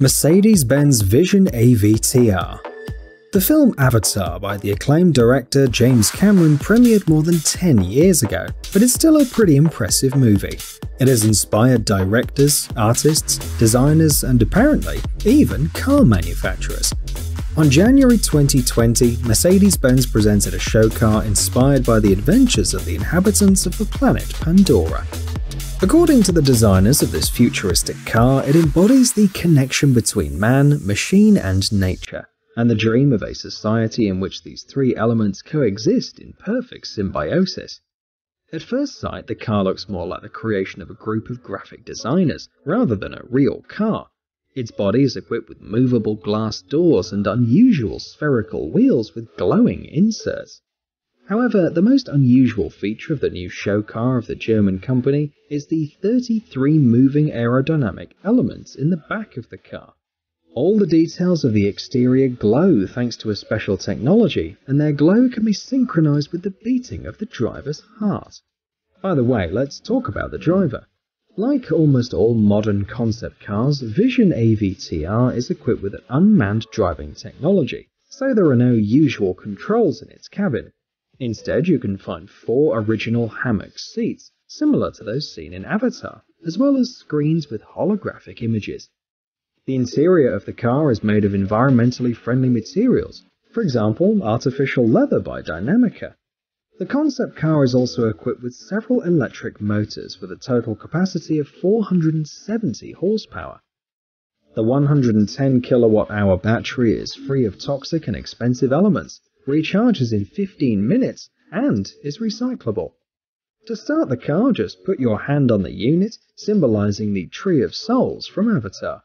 Mercedes-Benz Vision AVTR. The film Avatar by the acclaimed director James Cameron premiered more than 10 years ago, but it's still a pretty impressive movie. It has inspired directors, artists, designers, and apparently even car manufacturers. On January 2020, Mercedes-Benz presented a show car inspired by the adventures of the inhabitants of the planet Pandora. According to the designers of this futuristic car, it embodies the connection between man, machine, and nature, and the dream of a society in which these three elements coexist in perfect symbiosis. At first sight, the car looks more like the creation of a group of graphic designers, rather than a real car. Its body is equipped with movable glass doors and unusual spherical wheels with glowing inserts. However, the most unusual feature of the new show car of the German company is the 33 moving aerodynamic elements in the back of the car. All the details of the exterior glow thanks to a special technology, and their glow can be synchronized with the beating of the driver's heart. By the way, let's talk about the driver. Like almost all modern concept cars, Vision AVTR is equipped with an unmanned driving technology, so there are no usual controls in its cabin. Instead, you can find 4 original hammock seats, similar to those seen in Avatar, as well as screens with holographic images. The interior of the car is made of environmentally friendly materials, for example, artificial leather by Dynamica. The concept car is also equipped with several electric motors with a total capacity of 470 horsepower. The 110 kilowatt-hour battery is free of toxic and expensive elements, recharges in 15 minutes, and is recyclable. To start the car, just put your hand on the unit, symbolizing the Tree of Souls from Avatar.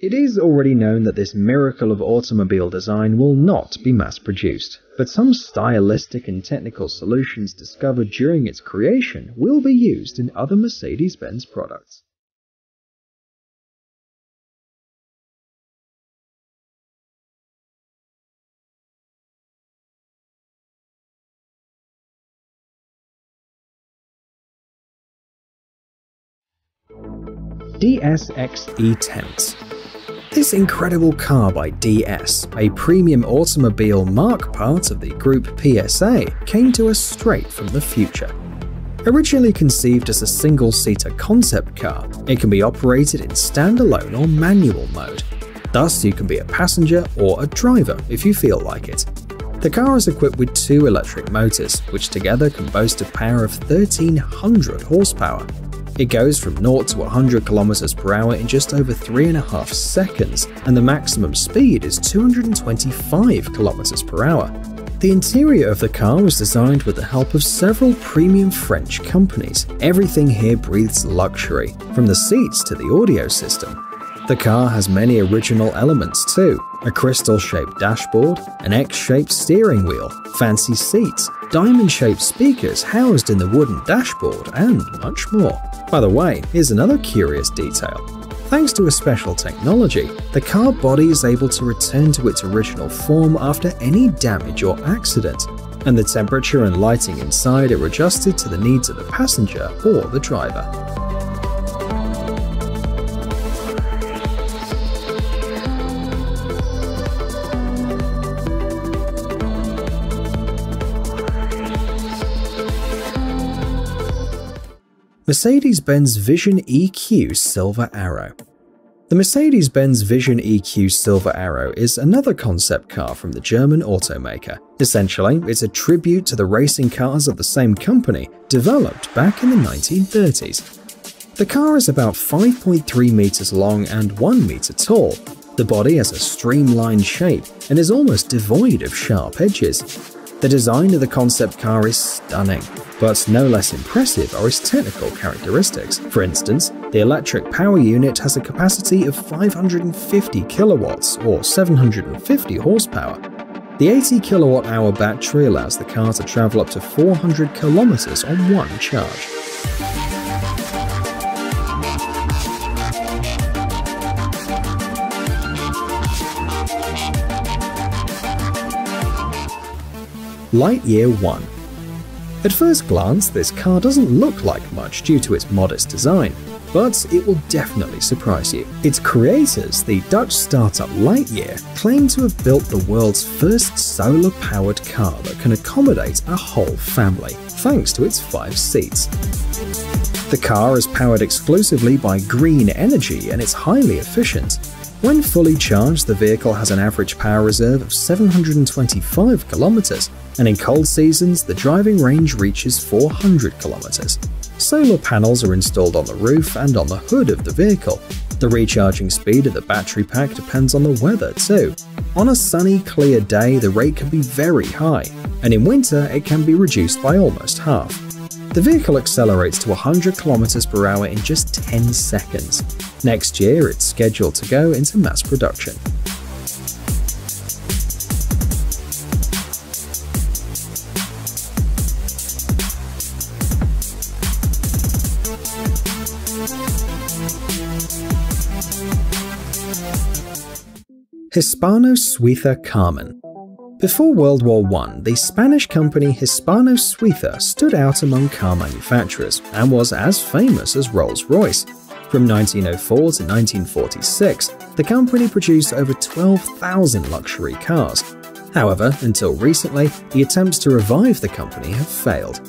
It is already known that this miracle of automobile design will not be mass-produced, but some stylistic and technical solutions discovered during its creation will be used in other Mercedes-Benz products. DSXE Tents. This incredible car by DS, a premium automobile marque part of the group PSA, came to us straight from the future. Originally conceived as a single-seater concept car, it can be operated in standalone or manual mode. Thus, you can be a passenger or a driver if you feel like it. The car is equipped with 2 electric motors, which together can boast a power of 1300 horsepower. It goes from 0 to 100 km per hour in just over 3.5 seconds, and the maximum speed is 225 km per hour. The interior of the car was designed with the help of several premium French companies. Everything here breathes luxury, from the seats to the audio system. The car has many original elements too: a crystal-shaped dashboard, an X-shaped steering wheel, fancy seats, diamond-shaped speakers housed in the wooden dashboard, and much more. By the way, here's another curious detail. Thanks to a special technology, the car body is able to return to its original form after any damage or accident, and the temperature and lighting inside are adjusted to the needs of the passenger or the driver. Mercedes-Benz Vision EQ Silver Arrow. The Mercedes-Benz Vision EQ Silver Arrow is another concept car from the German automaker. Essentially, it's a tribute to the racing cars of the same company, developed back in the 1930s. The car is about 5.3 meters long and 1 meter tall. The body has a streamlined shape and is almost devoid of sharp edges. The design of the concept car is stunning, but no less impressive are its technical characteristics. For instance, the electric power unit has a capacity of 550 kilowatts or 750 horsepower. The 80 kilowatt-hour battery allows the car to travel up to 400 kilometers on one charge. Lightyear 1. At first glance, this car doesn't look like much due to its modest design. but it will definitely surprise you. Its creators, the Dutch startup Lightyear, claim to have built the world's first solar-powered car that can accommodate a whole family, thanks to its 5 seats. The car is powered exclusively by green energy and it's highly efficient. When fully charged, the vehicle has an average power reserve of 725 kilometers, and in cold seasons, the driving range reaches 400 kilometers. Solar panels are installed on the roof and on the hood of the vehicle. The recharging speed of the battery pack depends on the weather too. On a sunny, clear day, the rate can be very high, and in winter, it can be reduced by almost half. The vehicle accelerates to 100 km per hour in just 10 seconds. Next year, it's scheduled to go into mass production. Hispano-Suiza Carmen. Before World War I, the Spanish company Hispano-Suiza stood out among car manufacturers and was as famous as Rolls-Royce. From 1904 to 1946, the company produced over 12,000 luxury cars. However, until recently, the attempts to revive the company have failed.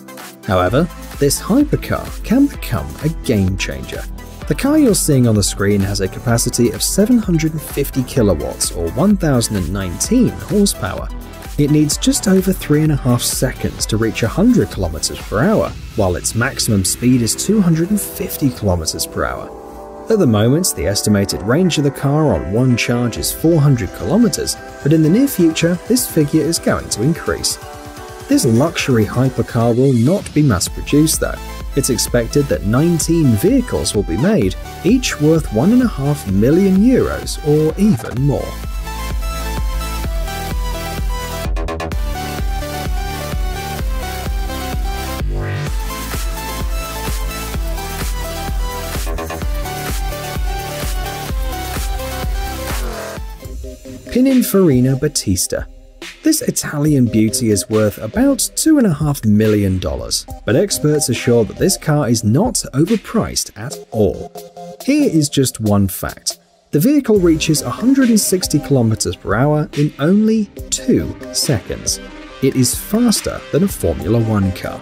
However, this hypercar can become a game changer. The car you're seeing on the screen has a capacity of 750 kilowatts or 1019 horsepower. It needs just over 3.5 seconds to reach 100 km per hour, while its maximum speed is 250 km per hour. At the moment, the estimated range of the car on one charge is 400 km, but in the near future, this figure is going to increase. This luxury hypercar will not be mass-produced though. It's expected that 19 vehicles will be made, each worth €1.5 million or even more. Pininfarina Battista. This Italian beauty is worth about $2.5 million, but experts assure that this car is not overpriced at all. Here is just one fact. The vehicle reaches 160 km per hour in only 2 seconds. It is faster than a Formula 1 car.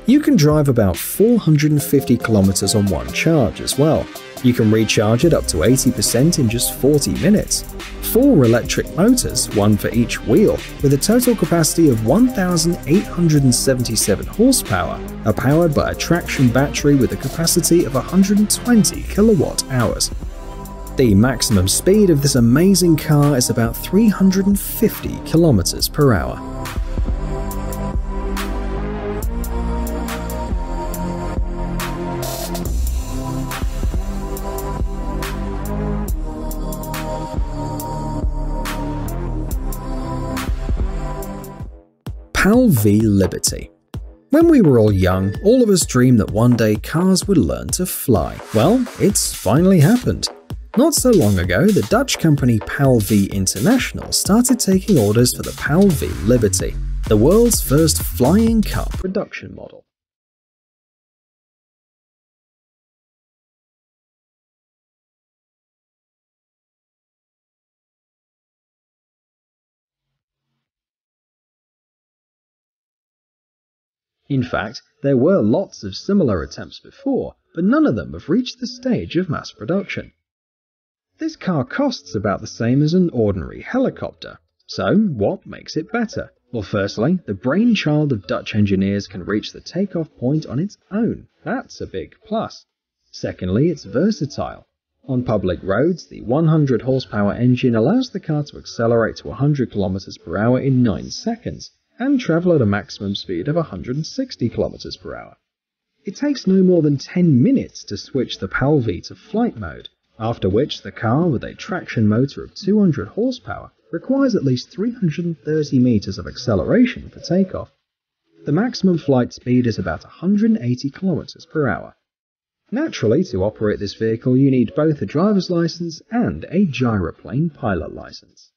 You can drive about 450 km on one charge as well. You can recharge it up to 80% in just 40 minutes. 4 electric motors, one for each wheel, with a total capacity of 1,877 horsepower, are powered by a traction battery with a capacity of 120 kilowatt-hours. The maximum speed of this amazing car is about 350 kilometers per hour. PAL v Liberty. When we were all young, all of us dreamed that one day cars would learn to fly. Well, it's finally happened. Not so long ago, the Dutch company PAL v International started taking orders for the PAL v Liberty, the world's first flying car production model. In fact, there were lots of similar attempts before, but none of them have reached the stage of mass production. This car costs about the same as an ordinary helicopter. So, what makes it better? Well, firstly, the brainchild of Dutch engineers can reach the takeoff point on its own. That's a big plus. Secondly, it's versatile. On public roads, the 100 horsepower engine allows the car to accelerate to 100 km per hour in 9 seconds. And travel at a maximum speed of 160 km per hour. It takes no more than 10 minutes to switch the PAL v to flight mode, after which the car with a traction motor of 200 horsepower requires at least 330 meters of acceleration for takeoff. The maximum flight speed is about 180 km per hour. Naturally, to operate this vehicle you need both a driver's license and a gyroplane pilot license.